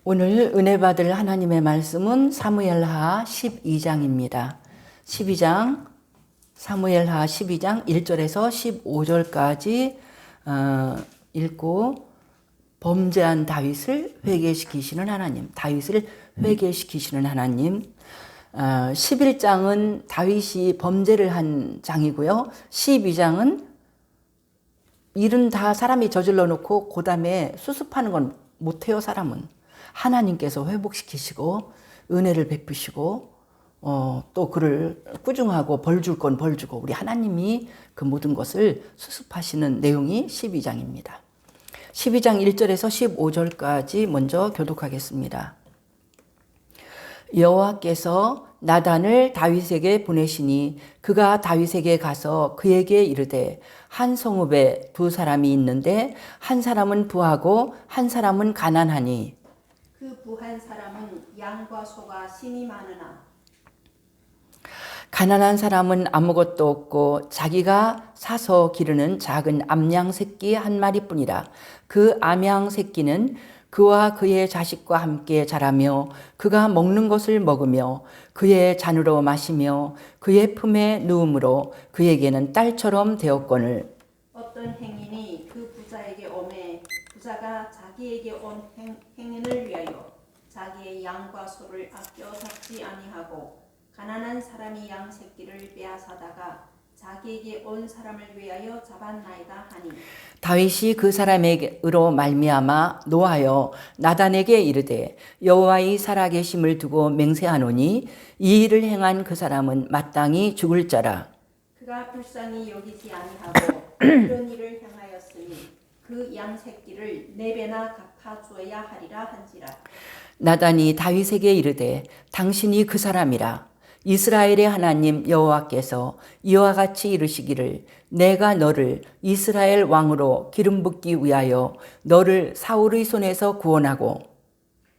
오늘 은혜 받을 하나님의 말씀은 사무엘하 12장입니다. 12장, 사무엘하 12장 1절에서 15절까지 읽고 범죄한 다윗을 회개시키시는 하나님, 다윗을 회개시키시는 하나님. 11장은 다윗이 범죄를 한 장이고요. 12장은 일은 다 사람이 저질러 놓고 그 다음에 수습하는 건 못해요. 사람은 하나님께서 회복시키시고 은혜를 베푸시고 또 그를 꾸중하고 벌 줄 건 벌 주고 우리 하나님이 그 모든 것을 수습하시는 내용이 12장입니다. 12장 1절에서 15절까지 먼저 교독하겠습니다. 여호와께서 나단을 다윗에게 보내시니 그가 다윗에게 가서 그에게 이르되 한 성읍에 두 사람이 있는데 한 사람은 부하고 한 사람은 가난하니 그 부한 사람은 양과 소가 심이 많으나 가난한 사람은 아무것도 없고 자기가 사서 기르는 작은 암양 새끼 한 마리뿐이라. 그 암양 새끼는 그와 그의 자식과 함께 자라며 그가 먹는 것을 먹으며 그의 잔으로 마시며 그의 품에 누움으로 그에게는 딸처럼 되었거늘. 어떤 행인이 그 부자에게 오매 부자가 자기에게 온 행인을 위하여 자기의 양과 소를 아껴 잡지 아니하고 가난한 사람이 양 새끼를 빼앗아다가 자기에게 온 사람을 위하여 잡았나이다 하니 다윗이 그 사람으로 말미암아 노하여 나단에게 이르되 여호와의 살아계심을 두고 맹세하노니 이 일을 행한 그 사람은 마땅히 죽을 자라. 그가 불쌍히 여기지 아니하고 이런 일을 행하였으니 그 양 새끼를 4배나 갚아 주어야 하리라 한지라. 나단이 다윗에게 이르되 당신이 그 사람이라. 이스라엘의 하나님 여호와께서 이와 같이 이르시기를 내가 너를 이스라엘 왕으로 기름 붓기 위하여 너를 사울의 손에서 구원하고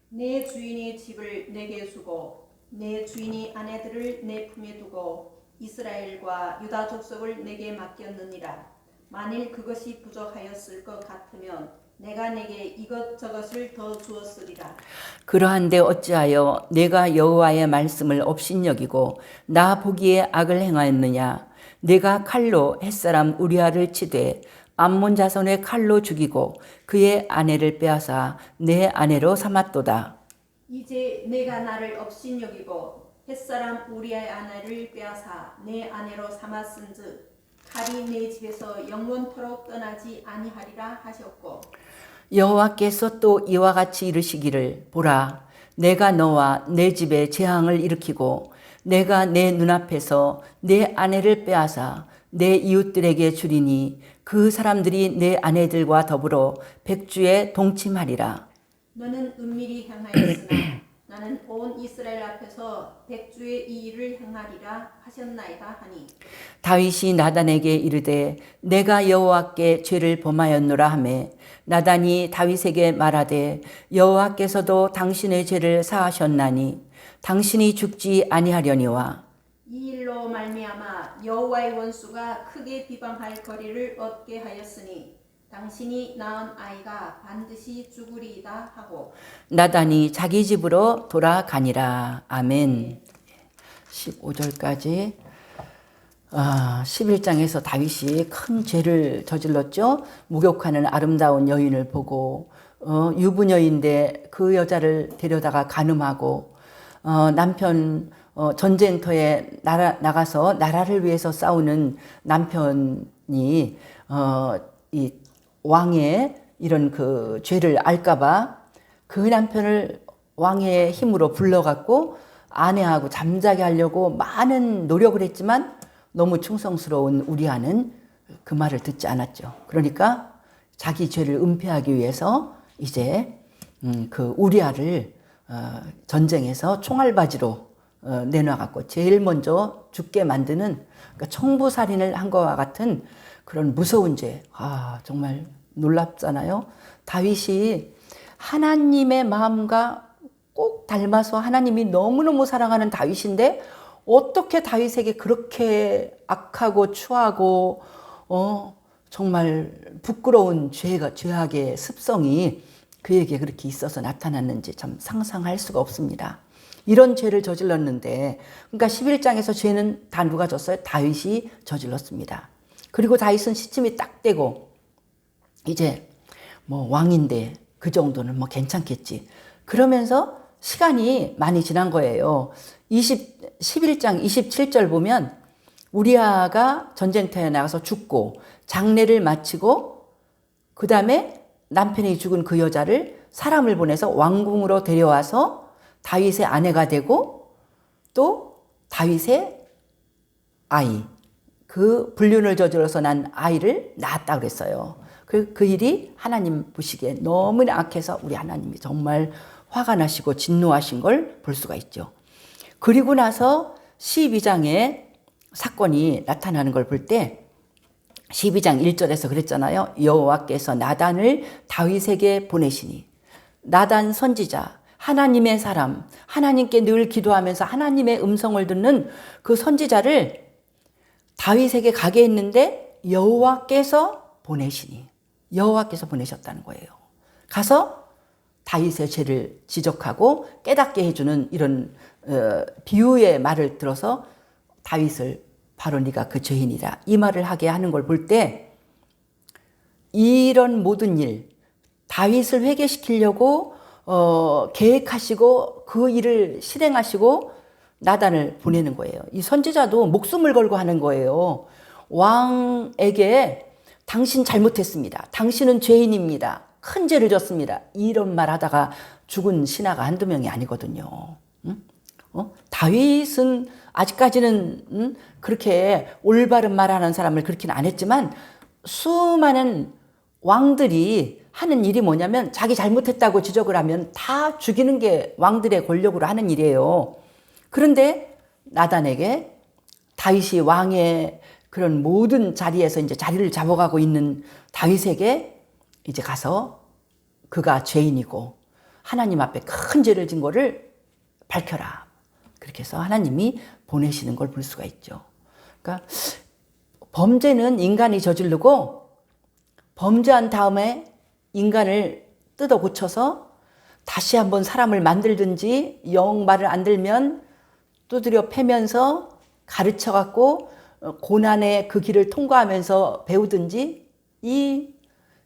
내 주인의 집을 내게 주고 내 주인의 아내들을 내 품에 두고 이스라엘과 유다 족속을 내게 맡겼느니라. 만일 그것이 부족하였을 것 같으면 내가 내게 이것저것을 더 주었으리라. 그러한데 어찌하여 내가 여호와의 말씀을 업신여기고 나 보기에 악을 행하였느냐. 내가 칼로 햇사람 우리아를 치되 암몬 자손의 칼로 죽이고 그의 아내를 빼앗아 내 아내로 삼았도다. 이제 내가 나를 업신여기고 햇사람 우리아의 아내를 빼앗아 내 아내로 삼았은즉 칼이 내 집에서 영원토록 떠나지 아니하리라 하셨고 여호와께서 또 이와 같이 이르시기를 보라 내가 너와 내 집에 재앙을 일으키고 내가 내 눈앞에서 내 아내를 빼앗아 내 이웃들에게 주리니 그 사람들이 내 아내들과 더불어 백주에 동침하리라. 너는 은밀히 행하였으나 나는 온 이스라엘 앞에서 백주의 이 일을 행하리라 하셨나이다 하니 다윗이 나단에게 이르되 내가 여호와께 죄를 범하였노라 하매 나단이 다윗에게 말하되 여호와께서도 당신의 죄를 사하셨나니 당신이 죽지 아니하려니와 이 일로 말미암아 여호와의 원수가 크게 비방할 거리를 얻게 하였으니 당신이 낳은 아이가 반드시 죽으리이다 하고 나단이 자기 집으로 돌아가니라. 아멘. 15절까지 11장에서 다윗이 큰 죄를 저질렀죠. 목욕하는 아름다운 여인을 보고 유부녀인데 그 여자를 데려다가 간음하고 남편 전쟁터에 나가서 나라를 위해서 싸우는 남편이 이 왕의 이런 그 죄를 알까봐 그 남편을 왕의 힘으로 불러갖고 아내하고 잠자게 하려고 많은 노력을 했지만 너무 충성스러운 우리아는 그 말을 듣지 않았죠. 그러니까 자기 죄를 은폐하기 위해서 이제 그 우리아를 전쟁에서 총알바지로 내놔갖고 제일 먼저 죽게 만드는 그러니까 청부살인을 한 것과 같은 그런 무서운 죄. 정말 놀랍잖아요. 다윗이 하나님의 마음과 꼭 닮아서 하나님이 너무너무 사랑하는 다윗인데 어떻게 다윗에게 그렇게 악하고 추하고 정말 부끄러운 죄악의 습성이 그에게 그렇게 있어서 나타났는지 참 상상할 수가 없습니다. 이런 죄를 저질렀는데, 그러니까 11장에서 죄는 다 누가 졌어요? 다윗이 저질렀습니다. 그리고 다윗은 시침이 딱 되고 이제 뭐 왕인데 그 정도는 뭐 괜찮겠지. 그러면서 시간이 많이 지난 거예요. 11장 27절 보면 우리아가 전쟁터에 나가서 죽고 장례를 마치고 그 다음에 남편이 죽은 그 여자를 사람을 보내서 왕궁으로 데려와서 다윗의 아내가 되고 또 다윗의 아이, 그 불륜을 저질러서 난 아이를 낳았다 그랬어요. 그 일이 하나님 보시기에 너무나 악해서 우리 하나님이 정말 화가 나시고 진노하신 걸 볼 수가 있죠. 그리고 나서 12장에 사건이 나타나는 걸 볼 때 12장 1절에서 그랬잖아요. 여호와께서 나단을 다윗에게 보내시니, 나단 선지자, 하나님의 사람, 하나님께 늘 기도하면서 하나님의 음성을 듣는 그 선지자를 다윗에게 가게 했는데 여호와께서 보내시니, 여호와께서 보내셨다는 거예요. 가서 다윗의 죄를 지적하고 깨닫게 해주는 이런 비유의 말을 들어서 다윗을 바로 네가 그 죄인이다 이 말을 하게 하는 걸 볼 때, 이런 모든 일 다윗을 회개시키려고 계획하시고 그 일을 실행하시고 나단을 보내는 거예요. 이 선지자도 목숨을 걸고 하는 거예요. 왕에게 당신 잘못했습니다. 당신은 죄인입니다. 큰 죄를 졌습니다. 이런 말 하다가 죽은 신하가 한두 명이 아니거든요. 다윗은 아직까지는 그렇게 올바른 말하는 사람을 그렇게는 안 했지만 수많은 왕들이 하는 일이 뭐냐면 자기 잘못했다고 지적을 하면 다 죽이는 게 왕들의 권력으로 하는 일이에요. 그런데 나단에게 다윗이 왕의 그런 모든 자리에서 이제 자리를 잡아가고 있는 다윗에게 이제 가서 그가 죄인이고 하나님 앞에 큰 죄를 진 거를 밝혀라. 그렇게 해서 하나님이 보내시는 걸 볼 수가 있죠. 그러니까 범죄는 인간이 저지르고 범죄한 다음에 인간을 뜯어 고쳐서 다시 한번 사람을 만들든지 영 말을 안 들면 두드려 패면서 가르쳐 갖고 고난의 그 길을 통과하면서 배우든지, 이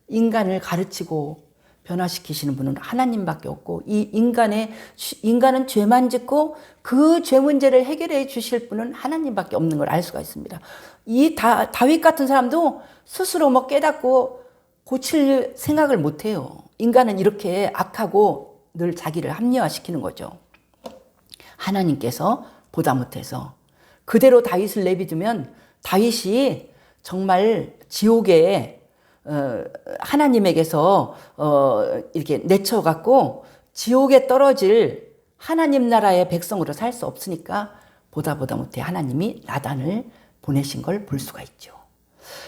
인간을 가르치고 변화시키시는 분은 하나님밖에 없고, 이 인간은 죄만 짓고 그 죄 문제를 해결해 주실 분은 하나님밖에 없는 걸 알 수가 있습니다. 이 다윗 같은 사람도 스스로 뭐 깨닫고 고칠 생각을 못 해요. 인간은 이렇게 악하고 늘 자기를 합리화시키는 거죠. 하나님께서 보다 못해서 그대로 다윗을 내비두면 다윗이 정말 지옥에 하나님에게서 이렇게 내쳐갖고 지옥에 떨어질 하나님 나라의 백성으로 살 수 없으니까 보다 못해 하나님이 나단을 보내신 걸 볼 수가 있죠.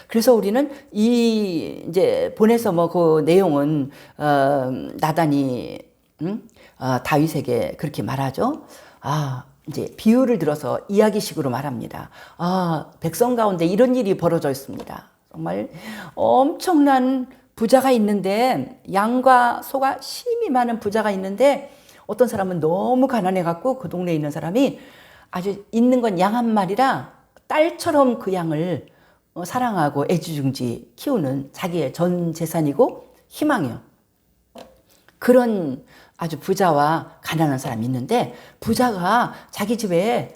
그래서 우리는 이제 보내서 뭐 그 내용은 나단이 다윗에게 그렇게 말하죠. 이제 비유를 들어서 이야기식으로 말합니다. 백성 가운데 이런 일이 벌어져 있습니다. 정말 엄청난 부자가 있는데, 양과 소가 심히 많은 부자가 있는데 어떤 사람은 너무 가난해갖고 그 동네에 있는 사람이 아주 있는 건 양 한 마리라 딸처럼 그 양을 사랑하고 애지중지 키우는 자기의 전 재산이고 희망이요. 그런 아주 부자와 가난한 사람이 있는데, 부자가 자기 집에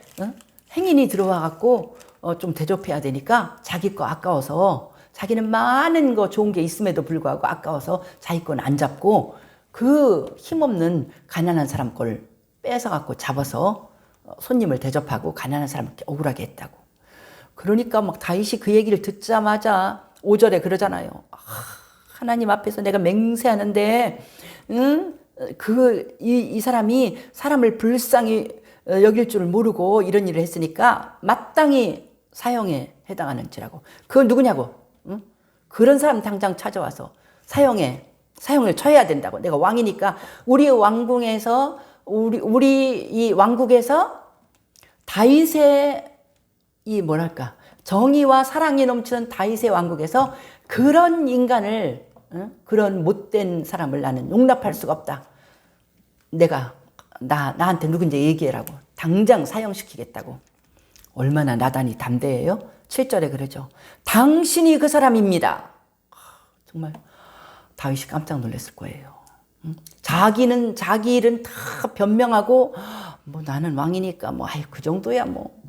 행인이 들어와갖고 좀 대접해야 되니까 자기 거 아까워서, 자기는 많은 거 좋은 게 있음에도 불구하고 아까워서 자기 건 안 잡고 그 힘없는 가난한 사람 걸 뺏어갖고 잡아서 손님을 대접하고 가난한 사람 억울하게 했다고. 그러니까 막 다윗이 그 얘기를 듣자마자 5절에 그러잖아요. 하나님 앞에서 내가 맹세하는데 이 사람이 사람을 불쌍히 여길 줄을 모르고 이런 일을 했으니까 마땅히 사형에 해당하는지라고. 그건 누구냐고. 그런 사람 당장 찾아와서 사형을 쳐야 된다고. 내가 왕이니까 우리 왕궁에서 우리 이 왕국에서 다윗의 이 뭐랄까 정의와 사랑이 넘치는 다윗의 왕국에서 그런 인간을 그런 못된 사람을 나는 용납할 수가 없다. 내가 나한테 누군지 얘기해라고. 당장 사형시키겠다고. 얼마나 나단이 담대해요? 7절에 그러죠. 당신이 그 사람입니다. 정말 다윗이 깜짝 놀랐을 거예요. 자기는 자기 일은 다 변명하고 뭐 나는 왕이니까 뭐 아유 그 정도야 뭐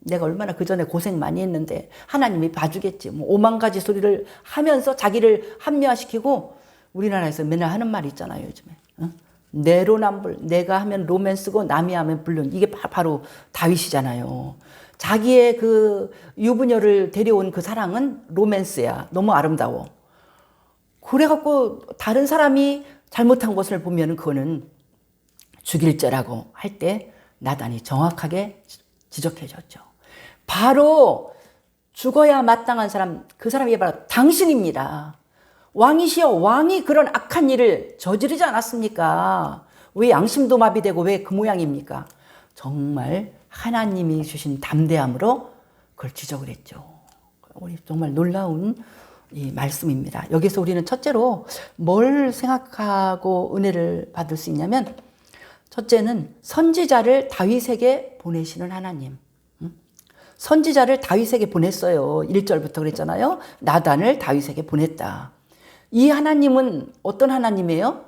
내가 얼마나 그 전에 고생 많이 했는데 하나님이 봐주겠지 뭐 오만 가지 소리를 하면서 자기를 합리화시키고 우리나라에서 맨날 하는 말 있잖아요 요즘에 내로남불 내가 하면 로맨스고 남이 하면 불륜 이게 바로 다윗이잖아요. 자기의 그 유부녀를 데려온 그 사랑은 로맨스야. 너무 아름다워. 그래갖고 다른 사람이 잘못한 것을 보면 그거는 죽일 죄라고 할 때 나단이 정확하게 지적해 줬죠. 바로 죽어야 마땅한 사람, 그 사람이 바로 당신입니다. 왕이시여 왕이 그런 악한 일을 저지르지 않았습니까? 왜 양심도 마비되고 왜 그 모양입니까? 정말 하나님이 주신 담대함으로 그걸 지적을 했죠. 우리 정말 놀라운 이 말씀입니다. 여기서 우리는 첫째로 뭘 생각하고 은혜를 받을 수 있냐면 첫째는 선지자를 다윗에게 보내시는 하나님. 선지자를 다윗에게 보냈어요. 1절부터 그랬잖아요. 나단을 다윗에게 보냈다. 이 하나님은 어떤 하나님이에요?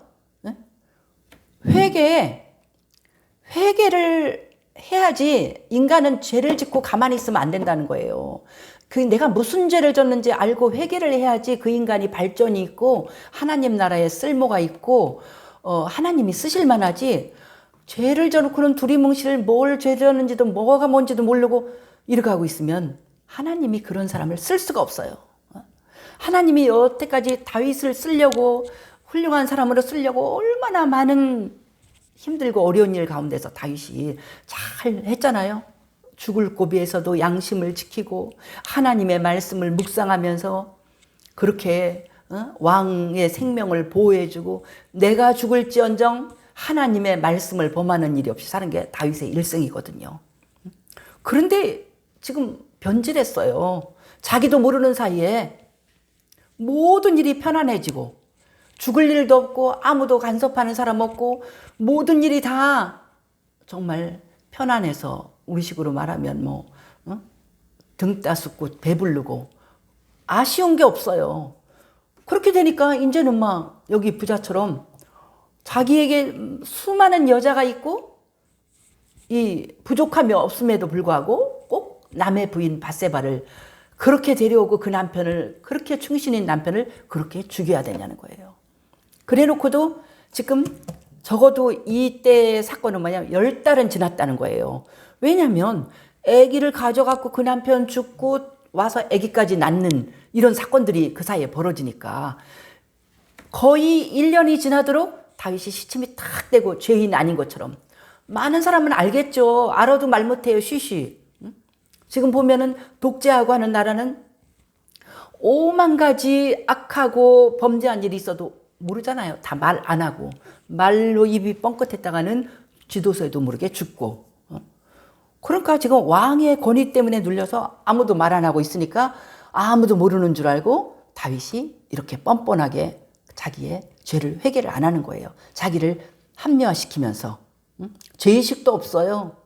회개를 해야지 인간은 죄를 짓고 가만히 있으면 안 된다는 거예요. 그 내가 무슨 죄를 졌는지 알고 회개를 해야지 그 인간이 발전이 있고 하나님 나라에 쓸모가 있고 하나님이 쓰실 만하지 죄를 져놓고는 두리뭉실 뭘 죄 졌는지도 뭐가 뭔지도 모르고 이렇게 하고 있으면 하나님이 그런 사람을 쓸 수가 없어요. 하나님이 여태까지 다윗을 쓰려고 훌륭한 사람으로 쓰려고 얼마나 많은 힘들고 어려운 일 가운데서 다윗이 잘 했잖아요. 죽을 고비에서도 양심을 지키고 하나님의 말씀을 묵상하면서 그렇게 왕의 생명을 보호해주고 내가 죽을지언정 하나님의 말씀을 범하는 일이 없이 사는 게 다윗의 일생이거든요. 그런데 지금 변질했어요. 자기도 모르는 사이에 모든 일이 편안해지고 죽을 일도 없고 아무도 간섭하는 사람 없고 모든 일이 다 정말 편안해서 우리식으로 말하면 등 따숩고 배부르고 아쉬운 게 없어요. 그렇게 되니까 이제는 막 여기 부자처럼 자기에게 수많은 여자가 있고 이 부족함이 없음에도 불구하고 꼭 남의 부인 밧세바를 그렇게 데려오고 그 남편을 그렇게 충신인 남편을 그렇게 죽여야 되냐는 거예요. 그래놓고도 지금 적어도 이때 사건은 뭐냐면 10달은 지났다는 거예요. 왜냐하면 아기를 가져갖고 그 남편 죽고 와서 아기까지 낳는 이런 사건들이 그 사이에 벌어지니까 거의 1년이 지나도록 다윗이 시침이 탁 되고 죄인 아닌 것처럼 많은 사람은 알겠죠. 알아도 말 못해요. 쉬쉬. 지금 보면은 독재하고 하는 나라는 5만 가지 악하고 범죄한 일이 있어도 모르잖아요. 다 말 안 하고 말로 입이 뻥끗했다가는 지도서에도 모르게 죽고 그러니까 지금 왕의 권위 때문에 눌려서 아무도 말 안 하고 있으니까 아무도 모르는 줄 알고 다윗이 이렇게 뻔뻔하게 자기의 죄를 회개를 안 하는 거예요. 자기를 합리화시키면서 죄의식도 없어요.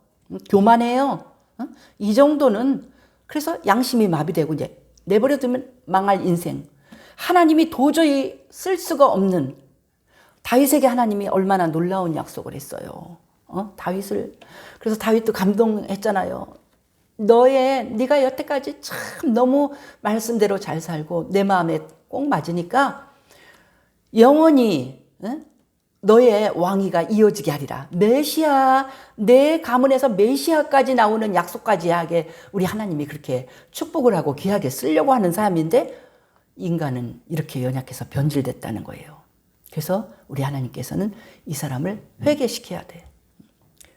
교만해요. 이 정도는 그래서 양심이 마비되고 이제 내버려두면 망할 인생. 하나님이 도저히 쓸 수가 없는 다윗에게 하나님이 얼마나 놀라운 약속을 했어요. 다윗을 그래서 다윗도 감동했잖아요. 네가 여태까지 참 너무 말씀대로 잘 살고 내 마음에 꼭 맞으니까 영원히 너의 왕위가 이어지게 하리라. 메시아 내 가문에서 메시아까지 나오는 약속까지 하게 우리 하나님이 그렇게 축복을 하고 귀하게 쓰려고 하는 사람인데 인간은 이렇게 연약해서 변질됐다는 거예요. 그래서 우리 하나님께서는 이 사람을 회개시켜야 돼.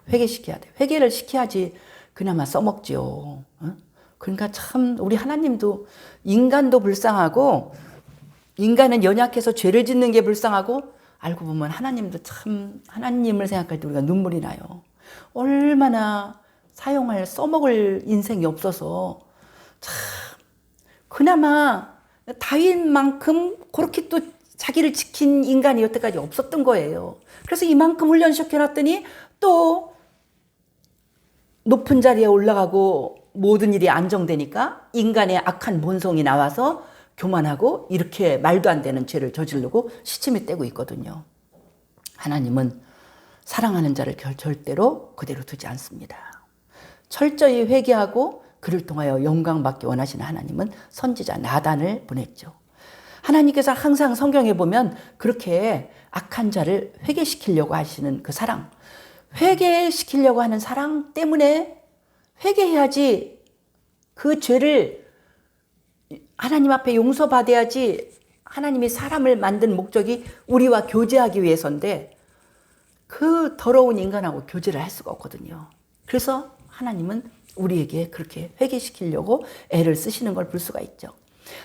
회개시켜야 돼. 회개를 시켜야지 그나마 써먹지요. 그러니까 참 우리 하나님도 인간도 불쌍하고 인간은 연약해서 죄를 짓는 게 불쌍하고 알고 보면 하나님도 참 하나님을 생각할 때 우리가 눈물이 나요. 얼마나 사용할 써먹을 인생이 없어서 참 그나마 다윗만큼 그렇게 또 자기를 지킨 인간이 여태까지 없었던 거예요. 그래서 이만큼 훈련시켜놨더니 또 높은 자리에 올라가고 모든 일이 안정되니까 인간의 악한 본성이 나와서 교만하고 이렇게 말도 안 되는 죄를 저지르고 시침이 떼고 있거든요. 하나님은 사랑하는 자를 절대로 그대로 두지 않습니다. 철저히 회개하고 그를 통하여 영광받기 원하시는 하나님은 선지자 나단을 보냈죠. 하나님께서 항상 성경에 보면 그렇게 악한 자를 회개시키려고 하시는 그 사랑, 회개시키려고 하는 사랑 때문에 회개해야지 그 죄를 하나님 앞에 용서받아야지 하나님이 사람을 만든 목적이 우리와 교제하기 위해서인데 그 더러운 인간하고 교제를 할 수가 없거든요. 그래서 하나님은 우리에게 그렇게 회개시키려고 애를 쓰시는 걸 볼 수가 있죠.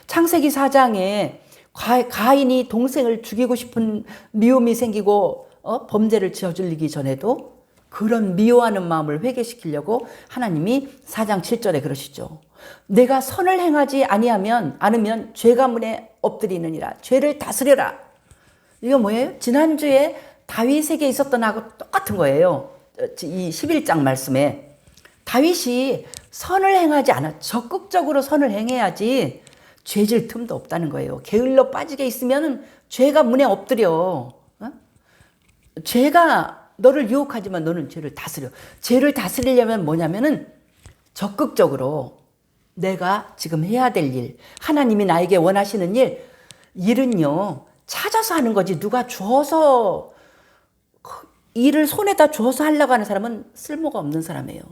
창세기 4장에 가인이 동생을 죽이고 싶은 미움이 생기고 범죄를 저질리기 전에도 그런 미워하는 마음을 회개시키려고 하나님이 4장 7절에 그러시죠. 내가 선을 행하지 않으면 죄가 문에 엎드리느니라. 죄를 다스려라. 이거 뭐예요? 지난주에 다윗에게 있었던 하고 똑같은 거예요. 이 11장 말씀에 다윗이 선을 행하지 않아 적극적으로 선을 행해야지 죄질 틈도 없다는 거예요. 게을러 빠지게 있으면 죄가 문에 엎드려. 죄가 너를 유혹하지만 너는 죄를 다스려. 죄를 다스리려면 뭐냐면은 적극적으로 내가 지금 해야 될 일, 하나님이 나에게 원하시는 일은요 찾아서 하는 거지 누가 줘서 일을 손에다 줘서 하려고 하는 사람은 쓸모가 없는 사람이에요.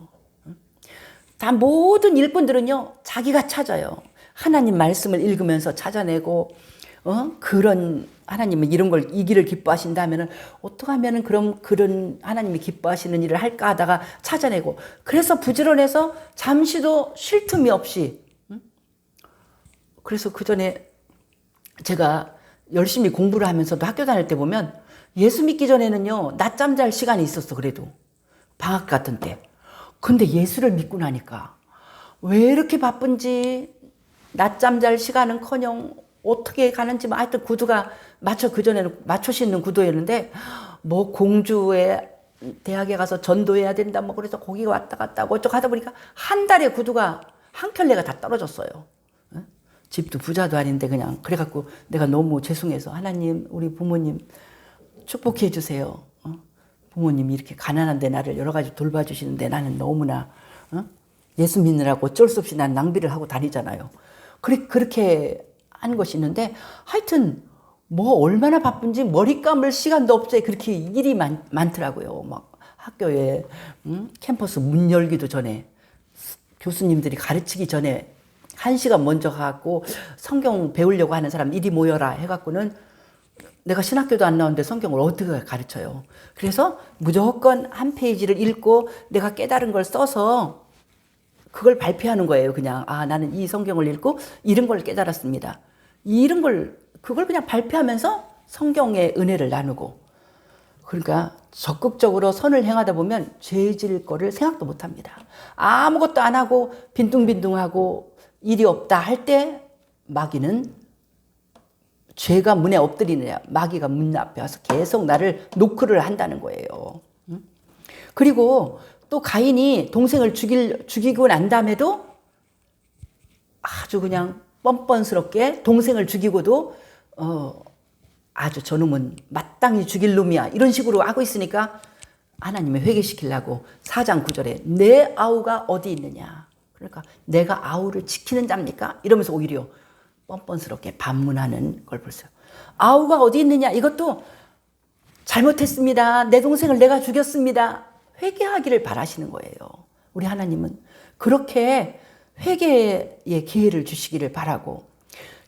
다 모든 일꾼들은요 자기가 찾아요. 하나님 말씀을 읽으면서 찾아내고 그런 하나님은 이런 걸 이 길을 기뻐하신다 하면은 어떻게 하면은 그런 하나님이 기뻐하시는 일을 할까 하다가 찾아내고 그래서 부지런해서 잠시도 쉴 틈이 없이 그래서 그 전에 제가 열심히 공부를 하면서도 학교 다닐 때 보면 예수 믿기 전에는요 낮잠 잘 시간이 있었어. 그래도 방학 같은 때. 근데 예수를 믿고 나니까 왜 이렇게 바쁜지 낮잠 잘 시간은커녕 어떻게 가는지 하여튼 구두가 그전에는 맞춰 신는 구두였는데 뭐 공주의 대학에 가서 전도해야 된다 뭐 그래서 거기 왔다 갔다 하고 어쩌고 하다 보니까 한 달에 구두가 한 켤레가 다 떨어졌어요. 집도 부자도 아닌데 그냥 그래갖고 내가 너무 죄송해서 하나님 우리 부모님 축복해 주세요. 부모님이 이렇게 가난한데 나를 여러 가지 돌봐주시는데 나는 너무나 예수 믿느라고 어쩔 수 없이 난 낭비를 하고 다니잖아요. 그렇게 한 것이 있는데 하여튼 뭐 얼마나 바쁜지 머리 감을 시간도 없어요. 그렇게 일이 많더라고요. 막 학교에 캠퍼스 문 열기도 전에 교수님들이 가르치기 전에 1시간 먼저 가고 성경 배우려고 하는 사람 이리 모여라 해갖고는 내가 신학교도 안 나오는데 성경을 어떻게 가르쳐요. 그래서 무조건 한 페이지를 읽고 내가 깨달은 걸 써서 그걸 발표하는 거예요. 그냥 나는 이 성경을 읽고 이런 걸 깨달았습니다. 그걸 그냥 발표하면서 성경의 은혜를 나누고 그러니까 적극적으로 선을 행하다 보면 죄질 거를 생각도 못 합니다. 아무것도 안 하고 빈둥빈둥하고 일이 없다 할 때 마귀는 죄가 문에 엎드리느냐 마귀가 문 앞에 와서 계속 나를 노크를 한다는 거예요. 그리고 또 가인이 동생을 죽이고 난 다음에도 아주 그냥 뻔뻔스럽게 동생을 죽이고도 아주 저놈은 마땅히 죽일 놈이야 이런 식으로 하고 있으니까 하나님이 회개시키려고 4장 9절에 내 아우가 어디 있느냐 그러니까 내가 아우를 지키는 자입니까? 이러면서 오히려 뻔뻔스럽게 반문하는 걸 보세요. 아우가 어디 있느냐 이것도 잘못했습니다. 내 동생을 내가 죽였습니다. 회개하기를 바라시는 거예요. 우리 하나님은 그렇게 회개의 기회를 주시기를 바라고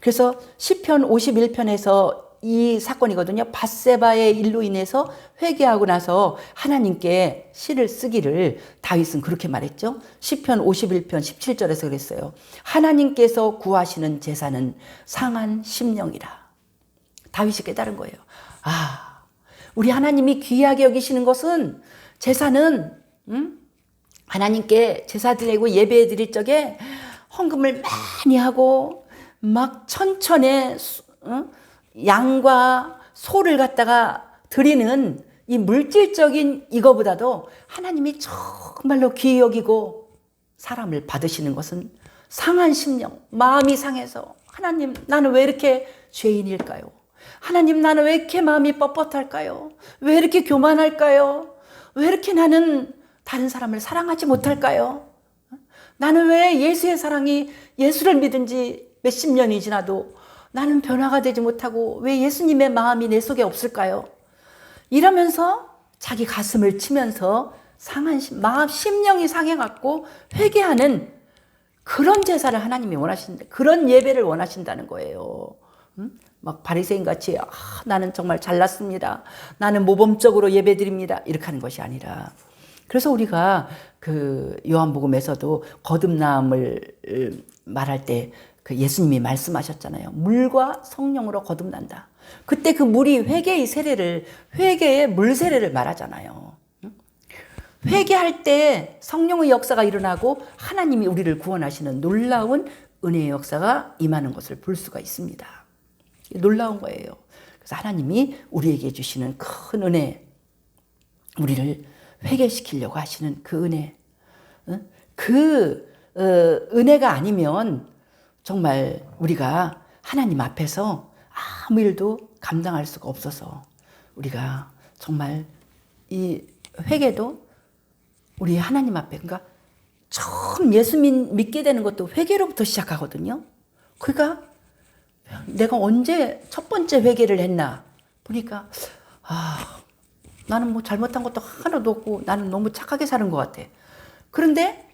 그래서 시편 51편에서 이 사건이거든요. 밧세바의 일로 인해서 회개하고 나서 하나님께 시를 쓰기를 다윗은 그렇게 말했죠. 시편 51편 17절에서 그랬어요. 하나님께서 구하시는 제사는 상한 심령이라. 다윗이 깨달은 거예요. 우리 하나님이 귀하게 여기시는 것은 제사는 하나님께 제사 드리고 예배 드릴 적에 헌금을 많이 하고 막 천천에 양과 소를 갖다가 드리는 이 물질적인 이거보다도 하나님이 정말로 귀히 여기고 사람을 받으시는 것은 상한 심령, 마음이 상해서 하나님 나는 왜 이렇게 죄인일까요? 하나님 나는 왜 이렇게 마음이 뻣뻣할까요? 왜 이렇게 교만할까요? 왜 이렇게 나는 다른 사람을 사랑하지 못할까요? 나는 왜 예수의 사랑이 예수를 믿은 지 몇십 년이 지나도 나는 변화가 되지 못하고 왜 예수님의 마음이 내 속에 없을까요? 이러면서 자기 가슴을 치면서 상한 마음, 심령이 상해갖고 회개하는 그런 제사를 하나님이 원하신다. 그런 예배를 원하신다는 거예요. 막 바리새인 같이 나는 정말 잘났습니다. 나는 모범적으로 예배드립니다. 이렇게 하는 것이 아니라 그래서 우리가 그 요한복음에서도 거듭남을 말할 때 그 예수님이 말씀하셨잖아요. 물과 성령으로 거듭난다. 그때 그 물이 회개의 세례를 회개의 물 세례를 말하잖아요. 회개할 때 성령의 역사가 일어나고 하나님이 우리를 구원하시는 놀라운 은혜의 역사가 임하는 것을 볼 수가 있습니다. 놀라운 거예요. 그래서 하나님이 우리에게 주시는 큰 은혜, 우리를 회개시키려고 하시는 그 은혜, 그 은혜가 아니면 정말 우리가 하나님 앞에서 아무 일도 감당할 수가 없어서 우리가 정말 이 회개도 우리 하나님 앞에 그러니까 처음 예수 믿게 되는 것도 회개로부터 시작하거든요. 그러니까 내가 언제 첫 번째 회개를 했나 보니까 나는 뭐 잘못한 것도 하나도 없고 나는 너무 착하게 사는 것 같아. 그런데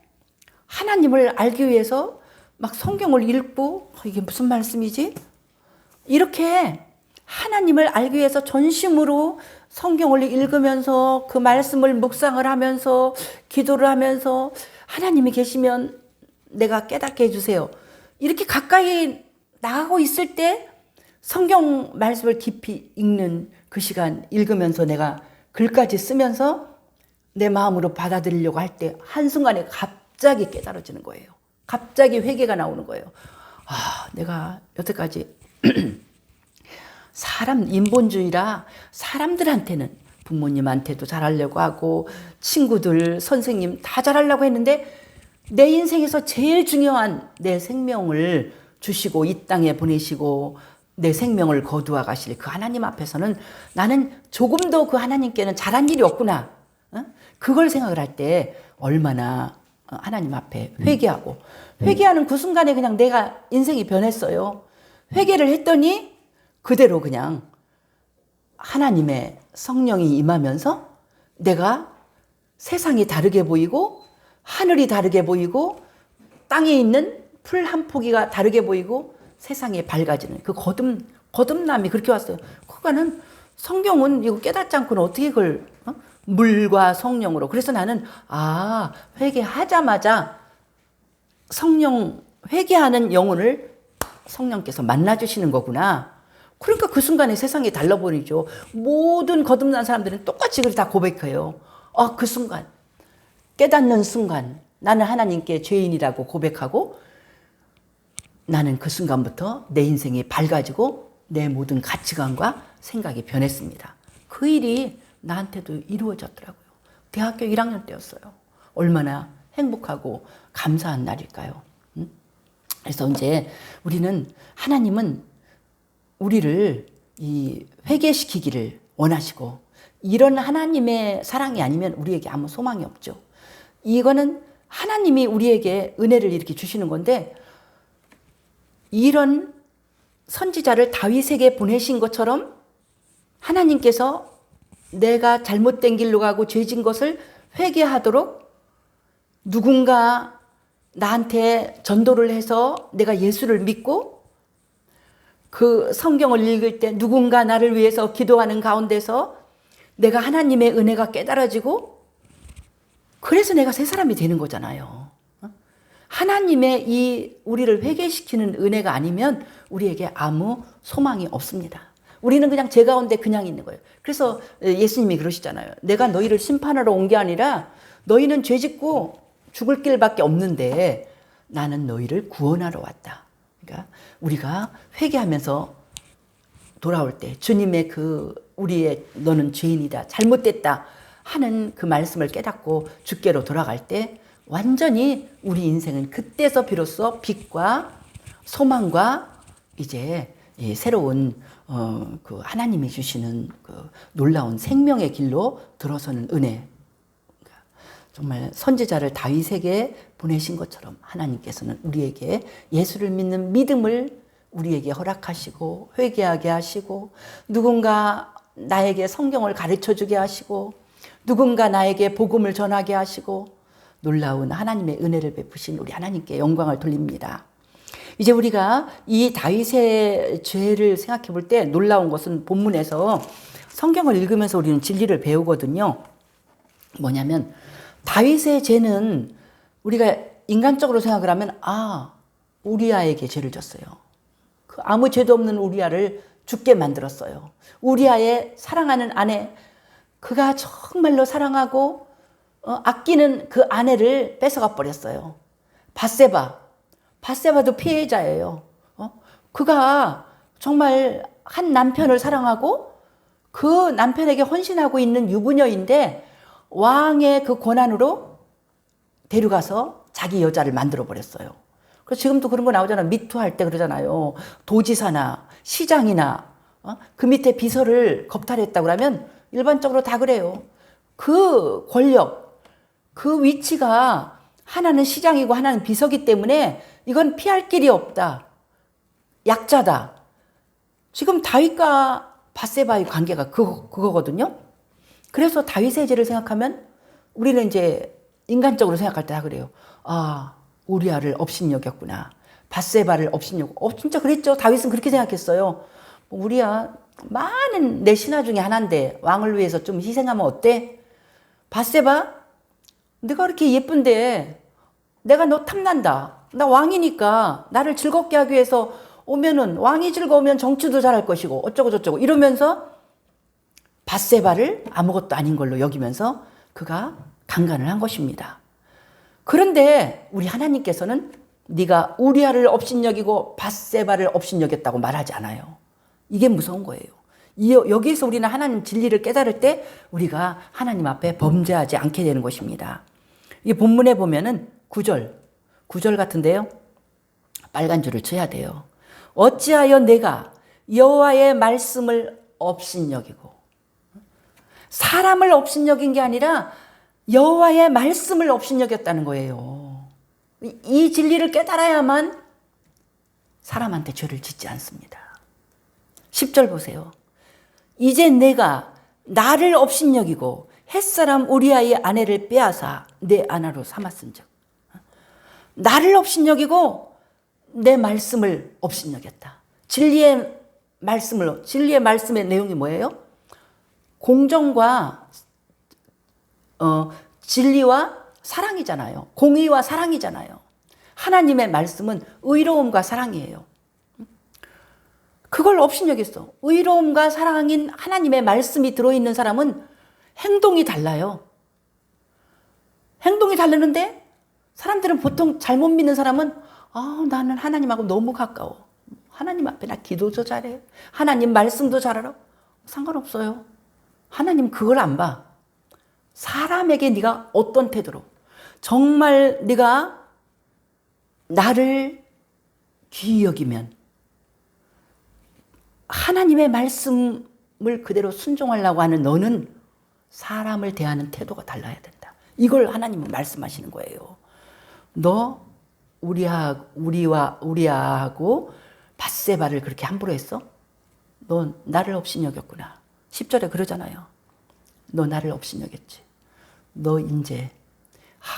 하나님을 알기 위해서 막 성경을 읽고 이게 무슨 말씀이지? 이렇게 하나님을 알기 위해서 전심으로 성경을 읽으면서 그 말씀을 묵상을 하면서 기도를 하면서 하나님이 계시면 내가 깨닫게 해주세요. 이렇게 가까이 나가고 있을 때 성경 말씀을 깊이 읽는 그 시간 읽으면서 내가 글까지 쓰면서 내 마음으로 받아들이려고 할 때 한순간에 갑자기 깨달아지는 거예요. 갑자기 회개가 나오는 거예요. 내가 여태까지 사람 인본주의라 사람들한테는 부모님한테도 잘하려고 하고 친구들, 선생님 다 잘하려고 했는데 내 인생에서 제일 중요한 내 생명을 주시고 이 땅에 보내시고 내 생명을 거두어 가실 그 하나님 앞에서는 나는 조금도 그 하나님께는 잘한 일이 없구나. 그걸 생각을 할 때 얼마나 하나님 앞에 회개하고 회개하는 그 순간에 그냥 내가 인생이 변했어요. 회개를 했더니 그대로 그냥 하나님의 성령이 임하면서 내가 세상이 다르게 보이고 하늘이 다르게 보이고 땅에 있는 풀 한 포기가 다르게 보이고 세상이 밝아지는 그 거듭남이 그렇게 왔어요. 그거는 성경은 이거 깨닫지 않고는 어떻게 그걸 물과 성령으로. 그래서 나는 회개하자마자 성령 회개하는 영혼을 성령께서 만나주시는 거구나. 그러니까 그 순간에 세상이 달라버리죠. 모든 거듭난 사람들은 똑같이 그걸 다 고백해요. 그 순간 깨닫는 순간 나는 하나님께 죄인이라고 고백하고 나는 그 순간부터 내 인생이 밝아지고 내 모든 가치관과 생각이 변했습니다. 그 일이 나한테도 이루어졌더라고요. 대학교 1학년 때였어요. 얼마나 행복하고 감사한 날일까요? 그래서 이제 우리는 하나님은 우리를 이 회개시키기를 원하시고 이런 하나님의 사랑이 아니면 우리에게 아무 소망이 없죠. 이거는 하나님이 우리에게 은혜를 이렇게 주시는 건데 이런 선지자를 다윗에게 보내신 것처럼 하나님께서 내가 잘못된 길로 가고 죄진 것을 회개하도록 누군가 나한테 전도를 해서 내가 예수를 믿고 그 성경을 읽을 때 누군가 나를 위해서 기도하는 가운데서 내가 하나님의 은혜가 깨달아지고 그래서 내가 새 사람이 되는 거잖아요. 하나님의 이 우리를 회개시키는 은혜가 아니면 우리에게 아무 소망이 없습니다. 우리는 그냥 죄 가운데 그냥 있는 거예요. 그래서 예수님이 그러시잖아요. 내가 너희를 심판하러 온 게 아니라 너희는 죄 짓고 죽을 길밖에 없는데 나는 너희를 구원하러 왔다. 그러니까 우리가 회개하면서 돌아올 때 주님의 그 우리의 너는 죄인이다 잘못됐다 하는 그 말씀을 깨닫고 주께로 돌아갈 때 완전히 우리 인생은 그때서 비로소 빛과 소망과 이제 이 새로운 그 하나님이 주시는 그 놀라운 생명의 길로 들어서는 은혜. 정말 선지자를 다윗에게 보내신 것처럼 하나님께서는 우리에게 예수를 믿는 믿음을 우리에게 허락하시고 회개하게 하시고 누군가 나에게 성경을 가르쳐 주게 하시고 누군가 나에게 복음을 전하게 하시고 놀라운 하나님의 은혜를 베푸신 우리 하나님께 영광을 돌립니다. 이제 우리가 이 다윗의 죄를 생각해 볼 때 놀라운 것은 본문에서 성경을 읽으면서 우리는 진리를 배우거든요. 뭐냐면 다윗의 죄는 우리가 인간적으로 생각을 하면 우리아에게 죄를 졌어요. 그 아무 죄도 없는 우리아를 죽게 만들었어요. 우리아의 사랑하는 아내, 그가 정말로 사랑하고 아끼는 그 아내를 뺏어가 버렸어요. 바세바도 피해자예요. 그가 정말 한 남편을 사랑하고 그 남편에게 헌신하고 있는 유부녀인데 왕의 그 권한으로 데려가서 자기 여자를 만들어 버렸어요. 그래서 지금도 그런 거 나오잖아요. 미투 할 때 그러잖아요. 도지사나 시장이나 그 밑에 비서를 겁탈했다고 그러면 일반적으로 다 그래요. 그 권력, 그 위치가 하나는 시장이고 하나는 비서기 때문에 이건 피할 길이 없다. 약자다. 지금 다윗과 바세바의 관계가 그거거든요. 그래서 다윗의 죄를 생각하면 우리는 이제 인간적으로 생각할 때 다 그래요. 우리아를 업신여겼구나. 바세바를 업신여겼고 진짜 그랬죠. 다윗은 그렇게 생각했어요. 우리아 많은 내 신하 중에 하나인데 왕을 위해서 좀 희생하면 어때? 바세바 네가 그렇게 예쁜데 내가 너 탐난다. 나 왕이니까 나를 즐겁게 하기 위해서 오면은 왕이 즐거우면 정치도 잘할 것이고 어쩌고 저쩌고 이러면서 바세바를 아무것도 아닌 걸로 여기면서 그가 강간을 한 것입니다. 그런데 우리 하나님께서는 네가 우리아를 업신여기고 바세바를 업신여겼다고 말하지 않아요. 이게 무서운 거예요. 여기에서 우리는 하나님 진리를 깨달을 때 우리가 하나님 앞에 범죄하지 않게 되는 것입니다. 이 본문에 보면은 9절 같은데요. 빨간 줄을 쳐야 돼요. 어찌하여 내가 여호와의 말씀을 업신여기고 사람을 업신여긴 게 아니라 여호와의 말씀을 업신여겼다는 거예요. 이 진리를 깨달아야만 사람한테 죄를 짓지 않습니다. 10절 보세요. 이제 내가 나를 업신여기고 햇사람 우리아의 아내를 빼앗아 내 아내로 삼았은즉 나를 업신여기고 내 말씀을 업신여겼다. 진리의 말씀의 내용이 뭐예요? 공정과 진리와 사랑이잖아요. 공의와 사랑이잖아요. 하나님의 말씀은 의로움과 사랑이에요. 그걸 업신여겼어. 의로움과 사랑인 하나님의 말씀이 들어있는 사람은 행동이 달라요. 행동이 다르는데 사람들은 보통 잘못 믿는 사람은 나는 하나님하고 너무 가까워. 하나님 앞에 나 기도도 잘해. 하나님 말씀도 잘 알아. 상관없어요. 하나님 그걸 안 봐. 사람에게 네가 어떤 태도로 정말 네가 나를 귀히 여기면 하나님의 말씀을 그대로 순종하려고 하는 너는 사람을 대하는 태도가 달라야 된다. 이걸 하나님은 말씀하시는 거예요. 너 우리아하고 바세바를 그렇게 함부로 했어? 너 나를 업신여겼구나. 10절에 그러잖아요. 너 나를 업신여겼지. 너 이제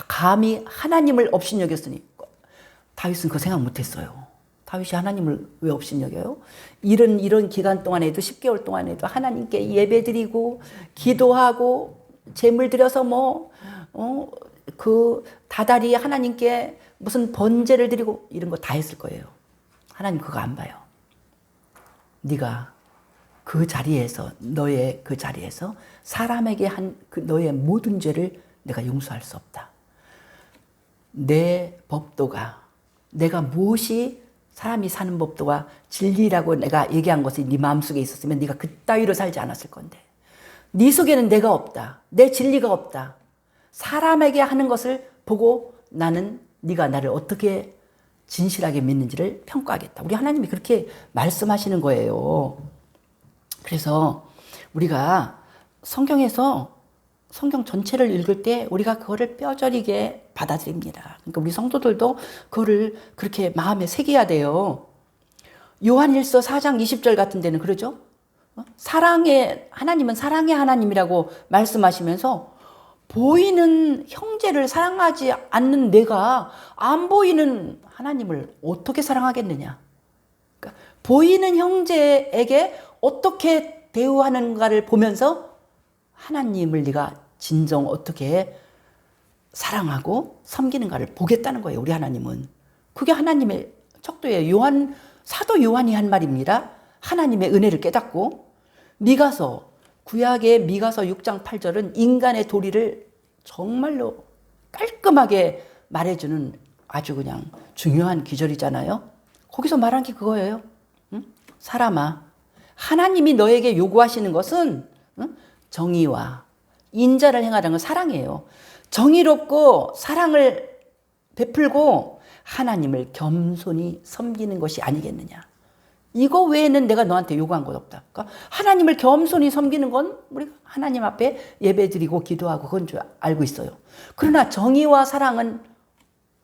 감히 하나님을 업신여겼으니 다윗은 그 생각 못했어요. 다윗이 하나님을 왜 업신여겨요? 이런 기간 동안에도 10개월 동안에도 하나님께 예배드리고 기도하고 제물 드려서 그 다달이 하나님께 무슨 번제를 드리고 이런 거 다 했을 거예요. 하나님 그거 안 봐요. 네가 그 자리에서 너의 그 자리에서 사람에게 한 그 너의 모든 죄를 내가 용서할 수 없다. 내 법도가 내가 무엇이 사람이 사는 법도와 진리라고 내가 얘기한 것이 네 마음속에 있었으면 네가 그따위로 살지 않았을 건데, 네 속에는 내가 없다, 내 진리가 없다, 사람에게 하는 것을 보고 나는 네가 나를 어떻게 진실하게 믿는지를 평가하겠다. 우리 하나님이 그렇게 말씀하시는 거예요. 그래서 우리가 성경에서 성경 전체를 읽을 때 우리가 그거를 뼈저리게 받아들입니다. 그러니까 우리 성도들도 그거를 그렇게 마음에 새겨야 돼요. 요한일서 4장 20절 같은 데는 그러죠. 하나님은 사랑의 하나님이라고 말씀하시면서 보이는 형제를 사랑하지 않는 내가 안 보이는 하나님을 어떻게 사랑하겠느냐. 그러니까 보이는 형제에게 어떻게 대우하는가를 보면서 하나님을 네가 진정 어떻게 사랑하고 섬기는가를 보겠다는 거예요. 우리 하나님은. 그게 하나님의 척도예요. 사도 요한이 한 말입니다. 하나님의 은혜를 깨닫고. 구약의 미가서 6장 8절은 인간의 도리를 정말로 깔끔하게 말해주는 아주 그냥 중요한 기절이잖아요. 거기서 말한 게 그거예요. 응? 사람아, 하나님이 너에게 요구하시는 것은 정의와 인자를 행하라는 건 사랑이에요. 정의롭고 사랑을 베풀고 하나님을 겸손히 섬기는 것이 아니겠느냐. 이거 외에는 내가 너한테 요구한 것 없다. 그러니까 하나님을 겸손히 섬기는 건 우리 하나님 앞에 예배드리고 기도하고 그건 줄 알고 있어요. 그러나 정의와 사랑은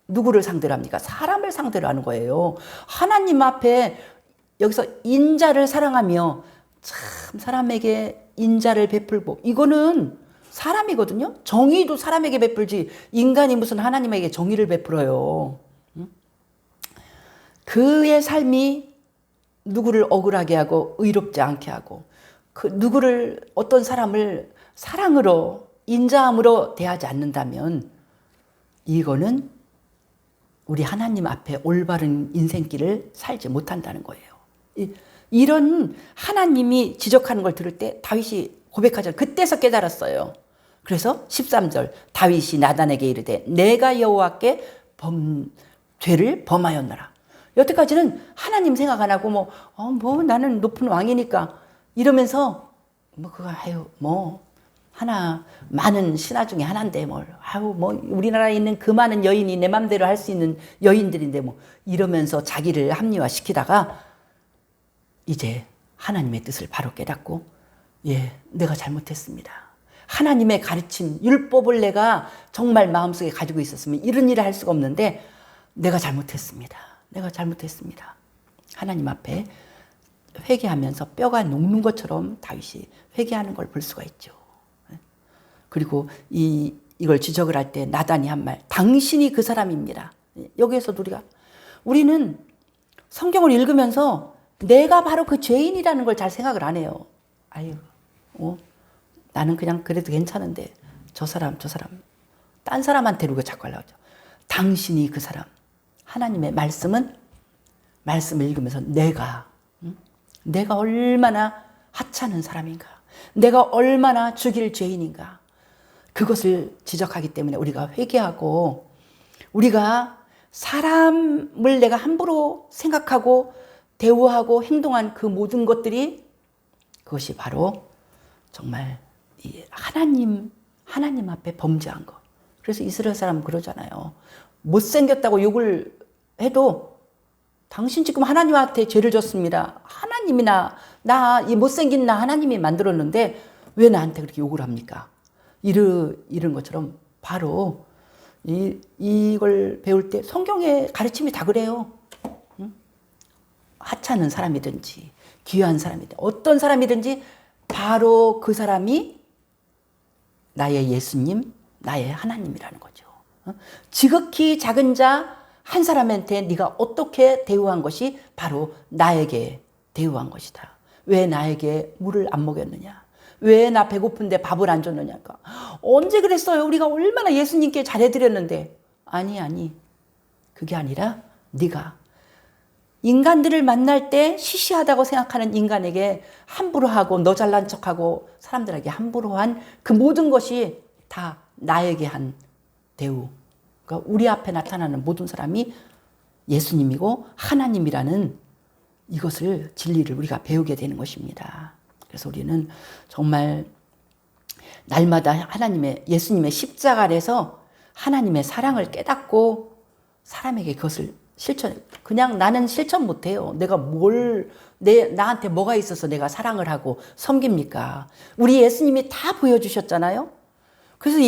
누구를 상대로 합니까? 사람을 상대로 하는 거예요. 하나님 앞에 여기서 인자를 사랑하며 참 사람에게 인자를 베풀고, 이거는 사람이거든요. 정의도 사람에게 베풀지 인간이 무슨 하나님에게 정의를 베풀어요. 그의 삶이 누구를 억울하게 하고 의롭지 않게 하고, 어떤 사람을 사랑으로 인자함으로 대하지 않는다면 이거는 우리 하나님 앞에 올바른 인생길을 살지 못한다는 거예요. 이런 하나님이 지적하는 걸 들을 때 다윗이 고백하죠. 그때서 깨달았어요. 그래서 13절 다윗이 나단에게 이르되 내가 여호와께 죄를 범하였노라. 여태까지는 하나님 생각 안 하고 나는 높은 왕이니까 이러면서 많은 신하 중에 하나인데 우리나라에 있는 그 많은 여인이 내 맘대로 할 수 있는 여인들인데 이러면서 자기를 합리화시키다가 이제 하나님의 뜻을 바로 깨닫고, 내가 잘못했습니다. 하나님의 가르침, 율법을 내가 정말 마음속에 가지고 있었으면 이런 일을 할 수가 없는데 내가 잘못했습니다. 내가 잘못했습니다. 하나님 앞에 회개하면서 뼈가 녹는 것처럼 다윗이 회개하는 걸 볼 수가 있죠. 그리고 이걸 지적을 할 때 나단이 한 말, 당신이 그 사람입니다. 여기에서도 우리는 성경을 읽으면서 내가 바로 그 죄인이라는 걸 잘 생각을 안 해요. 나는 그냥 그래도 괜찮은데 저 사람 딴 사람한테 누가 자꾸 하려고 하죠. 당신이 그 사람. 하나님의 말씀을 읽으면서 내가 얼마나 하찮은 사람인가, 내가 얼마나 죽일 죄인인가, 그것을 지적하기 때문에 우리가 회개하고, 우리가 사람을 내가 함부로 생각하고 대우하고 행동한 그 모든 것들이 그것이 바로 정말 이 하나님 앞에 범죄한 것. 그래서 이스라엘 사람 그러잖아요. 못생겼다고 욕을 해도 당신 지금 하나님한테 죄를 졌습니다. 하나님이나 이 못생긴 나 하나님이 만들었는데 왜 나한테 그렇게 욕을 합니까? 이런 것처럼 바로 이걸 배울 때 성경의 가르침이 다 그래요. 하찮은 사람이든지 귀한 사람이든 어떤 사람이든지 바로 그 사람이 나의 예수님, 나의 하나님이라는 거죠. 지극히 작은 자 한 사람한테 네가 어떻게 대우한 것이 바로 나에게 대우한 것이다. 왜 나에게 물을 안 먹였느냐? 왜 나 배고픈데 밥을 안 줬느냐? 언제 그랬어요? 우리가 얼마나 예수님께 잘해드렸는데. 아니. 그게 아니라 네가 인간들을 만날 때 시시하다고 생각하는 인간에게 함부로 하고 너 잘난 척하고 사람들에게 함부로 한 그 모든 것이 다 나에게 한 대우. 그러니까 우리 앞에 나타나는 모든 사람이 예수님이고 하나님이라는 이것을 진리를 우리가 배우게 되는 것입니다. 그래서 우리는 정말 날마다 예수님의 십자가 아래서 하나님의 사랑을 깨닫고 사람에게 그것을 그냥 나는 실천 못해요. 내가 나한테 뭐가 있어서 내가 사랑을 하고 섬깁니까? 우리 예수님이 다 보여주셨잖아요. 그래서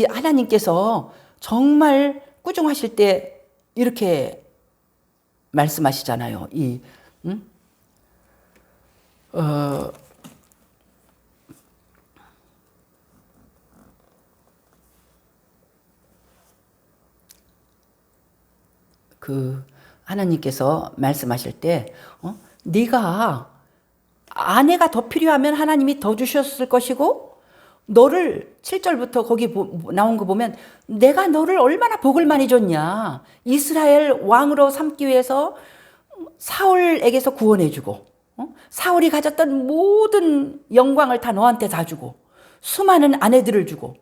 하나님께서 정말 꾸중하실 때 이렇게 말씀하시잖아요. 하나님께서 말씀하실 때, 네가 아내가 더 필요하면 하나님이 더 주셨을 것이고, 너를 7절부터 거기 나온 거 보면 내가 너를 얼마나 복을 많이 줬냐. 이스라엘 왕으로 삼기 위해서 사울에게서 구원해주고, 사울이 가졌던 모든 영광을 다 너한테 다 주고, 수많은 아내들을 주고,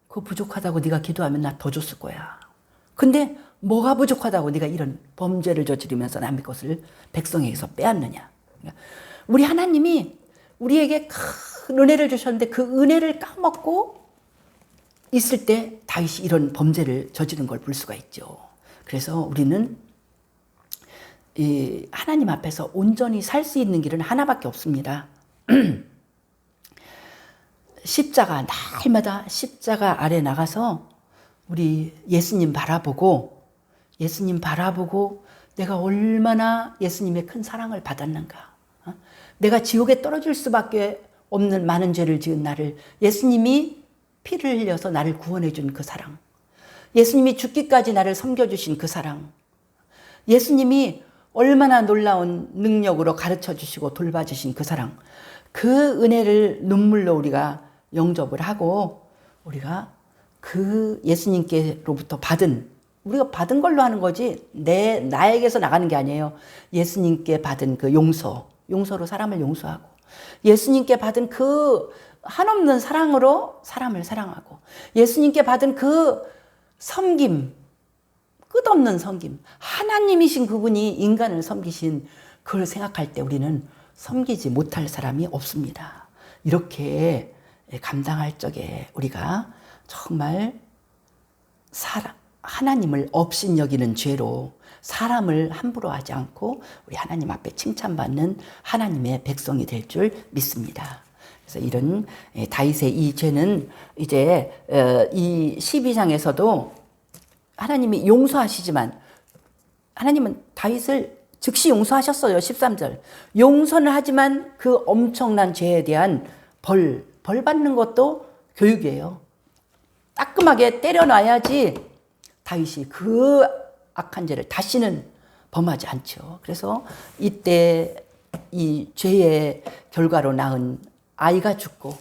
그거 부족하다고 네가 기도하면 나 더 줬을 거야. 근데 뭐가 부족하다고 네가 이런 범죄를 저지르면서 남의 것을 백성에게서 빼앗느냐. 우리 하나님이 우리에게 큰 은혜를 주셨는데 그 은혜를 까먹고 있을 때 다윗이 이런 범죄를 저지른 걸 볼 수가 있죠. 그래서 우리는 이 하나님 앞에서 온전히 살 수 있는 길은 하나밖에 없습니다. 날마다 십자가 아래 나가서 우리 예수님 바라보고 내가 얼마나 예수님의 큰 사랑을 받았는가. 내가 지옥에 떨어질 수밖에 없는 많은 죄를 지은 나를 예수님이 피를 흘려서 나를 구원해 준 그 사랑. 예수님이 죽기까지 나를 섬겨주신 그 사랑. 예수님이 얼마나 놀라운 능력으로 가르쳐 주시고 돌봐주신 그 사랑. 그 은혜를 눈물로 우리가 영접을 하고 우리가 그 예수님께로부터 우리가 받은 걸로 하는 거지 나에게서 나가는 게 아니에요. 예수님께 받은 그 용서로 사람을 용서하고 예수님께 받은 그 한없는 사랑으로 사람을 사랑하고 예수님께 받은 그 섬김, 끝없는 섬김, 하나님이신 그분이 인간을 섬기신 그걸 생각할 때 우리는 섬기지 못할 사람이 없습니다. 이렇게 감당할 적에 우리가 정말 하나님을 업신여기는 죄로 사람을 함부로 하지 않고 우리 하나님 앞에 칭찬받는 하나님의 백성이 될 줄 믿습니다. 그래서 이런 다윗의 이 죄는 이제 이 12장에서도 하나님이 용서하시지만 하나님은 다윗을 즉시 용서하셨어요. 13절. 용서는 하지만 그 엄청난 죄에 대한 벌 받는 것도 교육이에요. 따끔하게 때려놔야지 다윗이 그 악한 죄를 다시는 범하지 않죠. 그래서 이때 이 죄의 결과로 낳은 아이가 죽고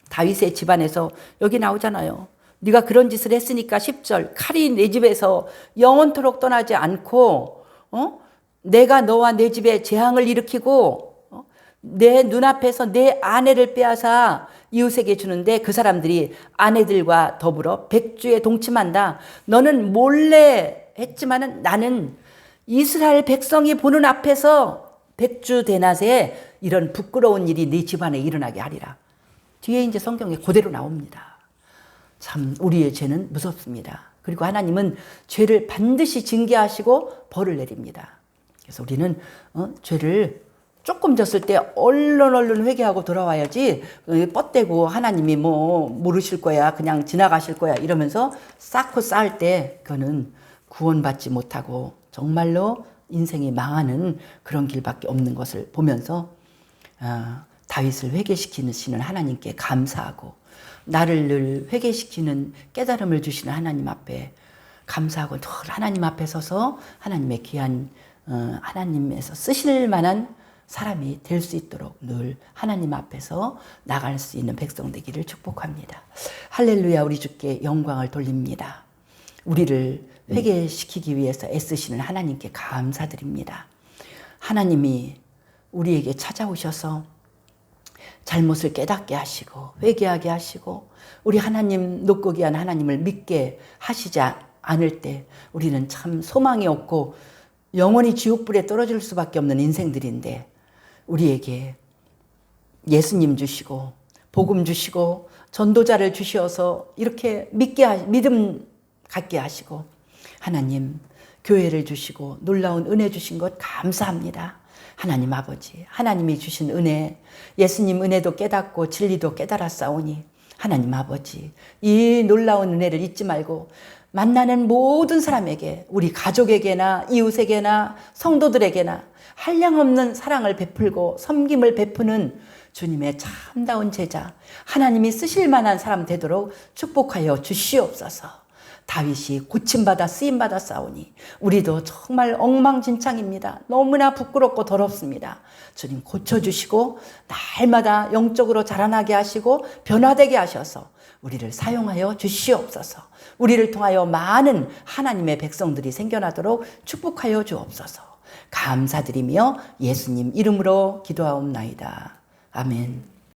다윗의 집안에서 여기 나오잖아요. 네가 그런 짓을 했으니까 10절 칼이 내 집에서 영원토록 떠나지 않고 내가 너와 내 집에 재앙을 일으키고 내 눈앞에서 내 아내를 빼앗아 이웃에게 주는데 그 사람들이 아내들과 더불어 백주에 동침한다. 너는 몰래 했지만은 나는 이스라엘 백성이 보는 앞에서 백주 대낮에 이런 부끄러운 일이 네 집안에 일어나게 하리라. 뒤에 이제 성경에 그대로 나옵니다. 참 우리의 죄는 무섭습니다. 그리고 하나님은 죄를 반드시 징계하시고 벌을 내립니다. 그래서 우리는 죄를 조금 졌을 때 얼른 회개하고 돌아와야지 뻗대고 하나님이 뭐 모르실 거야 그냥 지나가실 거야 이러면서 쌓고 쌓을 때 그거는 구원받지 못하고 정말로 인생이 망하는 그런 길밖에 없는 것을 보면서 다윗을 회개시키시는 하나님께 감사하고 나를 늘 회개시키는 깨달음을 주시는 하나님 앞에 감사하고 늘 하나님 앞에 서서 하나님의 귀한 하나님에서 쓰실 만한 사람이 될 수 있도록 늘 하나님 앞에서 나갈 수 있는 백성 되기를 축복합니다. 할렐루야. 우리 주께 영광을 돌립니다. 우리를 회개시키기 위해서 애쓰시는 하나님께 감사드립니다. 하나님이 우리에게 찾아오셔서 잘못을 깨닫게 하시고 회개하게 하시고 우리 하나님 높고 귀한 하나님을 믿게 하시자 않을 때 우리는 참 소망이 없고 영원히 지옥불에 떨어질 수밖에 없는 인생들인데, 우리에게 예수님 주시고 복음 주시고 전도자를 주셔서 이렇게 믿음 갖게 하시고, 하나님 교회를 주시고 놀라운 은혜 주신 것 감사합니다. 하나님 아버지, 하나님이 주신 은혜, 예수님 은혜도 깨닫고 진리도 깨달았사오니 하나님 아버지, 이 놀라운 은혜를 잊지 말고 만나는 모든 사람에게, 우리 가족에게나 이웃에게나 성도들에게나 한량없는 사랑을 베풀고 섬김을 베푸는 주님의 참다운 제자, 하나님이 쓰실 만한 사람 되도록 축복하여 주시옵소서. 다윗이 고침받아 쓰임받아 싸우니 우리도 정말 엉망진창입니다. 너무나 부끄럽고 더럽습니다. 주님 고쳐주시고 날마다 영적으로 자라나게 하시고 변화되게 하셔서 우리를 사용하여 주시옵소서. 우리를 통하여 많은 하나님의 백성들이 생겨나도록 축복하여 주옵소서. 감사드리며 예수님 이름으로 기도하옵나이다. 아멘.